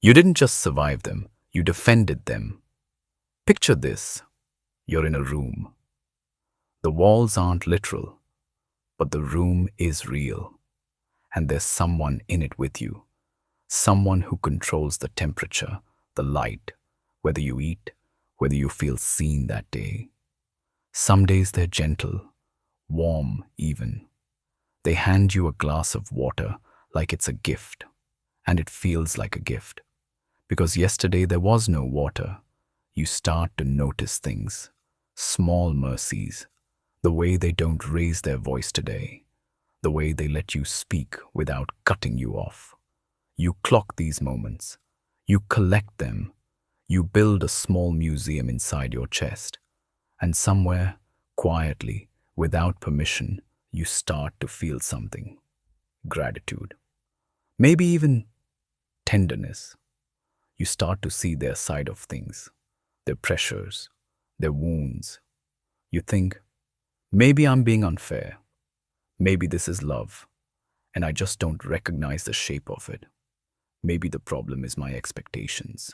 You didn't just survive them, you defended them. Picture this. You're in a room. The walls aren't literal, but the room is real. And there's someone in it with you. Someone who controls the temperature, the light, whether you eat, whether you feel seen that day. Some days they're gentle, warm even. They hand you a glass of water like it's a gift, and it feels like a gift. Because yesterday there was no water, you start to notice things, small mercies, the way they don't raise their voice today, the way they let you speak without cutting you off. You clock these moments, you collect them, you build a small museum inside your chest, and somewhere, quietly, without permission, you start to feel something. Gratitude. Maybe even tenderness. You start to see their side of things, their pressures, their wounds. You think, maybe I'm being unfair. Maybe this is love, and I just don't recognize the shape of it. Maybe the problem is my expectations.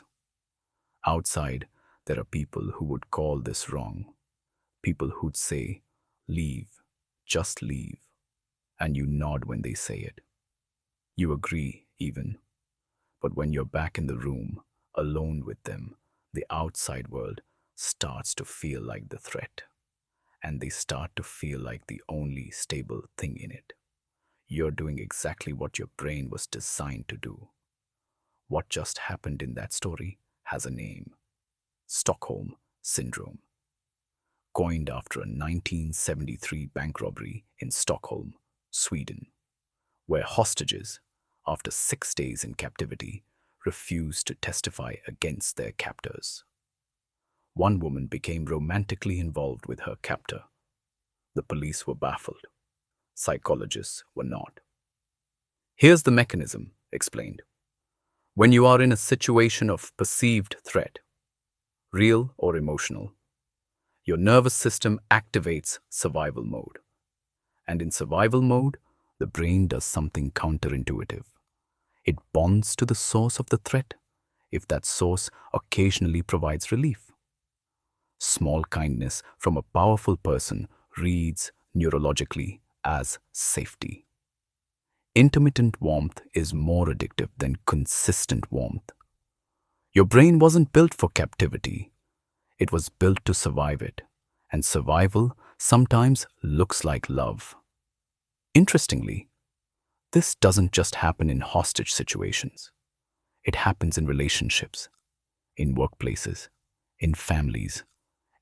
Outside, there are people who would call this wrong. People who'd say, leave, just leave. And you nod when they say it. You agree, even. But when you're back in the room, alone with them, the outside world starts to feel like the threat. And they start to feel like the only stable thing in it. You're doing exactly what your brain was designed to do. What just happened in that story has a name. Stockholm Syndrome. Coined after a 1973 bank robbery in Stockholm, Sweden, where hostages, after 6 days in captivity, refused to testify against their captors. One woman became romantically involved with her captor. The police were baffled. Psychologists were not. Here's the mechanism, explained. When you are in a situation of perceived threat, real or emotional, your nervous system activates survival mode. And in survival mode, the brain does something counterintuitive. It bonds to the source of the threat if that source occasionally provides relief. Small kindness from a powerful person reads neurologically as safety. Intermittent warmth is more addictive than consistent warmth. Your brain wasn't built for captivity. It was built to survive it, and survival sometimes looks like love. Interestingly, this doesn't just happen in hostage situations. It happens in relationships, in workplaces, in families,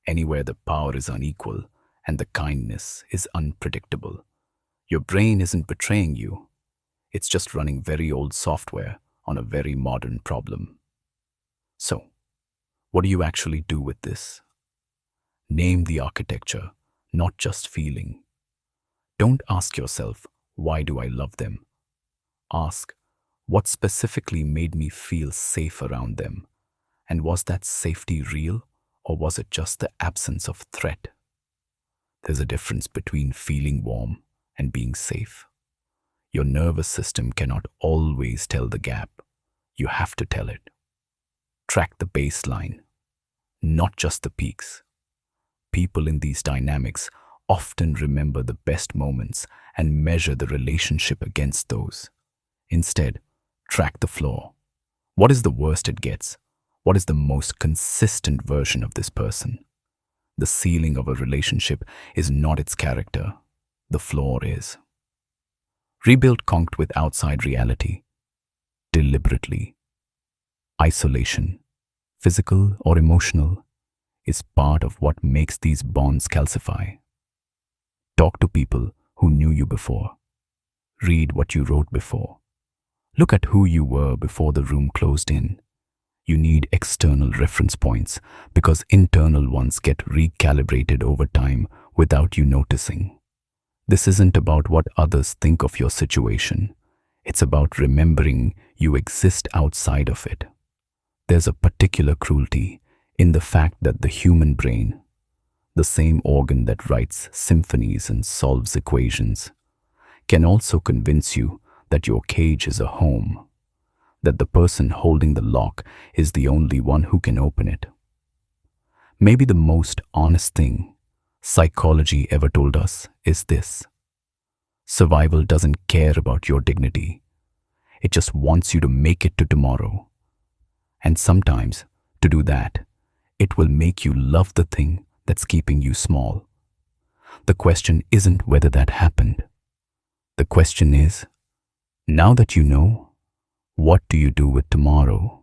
anywhere the power is unequal and the kindness is unpredictable. Your brain isn't betraying you. It's just running very old software on a very modern problem. So, what do you actually do with this? Name the architecture, not just feeling. Don't ask yourself, why do I love them? Ask, what specifically made me feel safe around them? And was that safety real, or was it just the absence of threat? There's a difference between feeling warm and being safe. Your nervous system cannot always tell the gap. You have to tell it. Track the baseline, not just the peaks. People in these dynamics often remember the best moments and measure the relationship against those. Instead, track the floor. What is the worst it gets? What is the most consistent version of this person? The ceiling of a relationship is not its character. The floor is. Rebuild concrete with outside reality. Deliberately. Isolation, physical or emotional, is part of what makes these bonds calcify. Talk to people who knew you before. Read what you wrote before. Look at who you were before the room closed in. You need external reference points because internal ones get recalibrated over time without you noticing. This isn't about what others think of your situation. It's about remembering you exist outside of it. There's a particular cruelty in the fact that the human brain, the same organ that writes symphonies and solves equations, can also convince you that your cage is a home. that the person holding the lock is the only one who can open it. Maybe the most honest thing psychology ever told us is this: survival doesn't care about your dignity. It just wants you to make it to tomorrow. And sometimes, to do that, it will make you love the thing that's keeping you small. The question isn't whether that happened. The question is, now that you know, what do you do with tomorrow?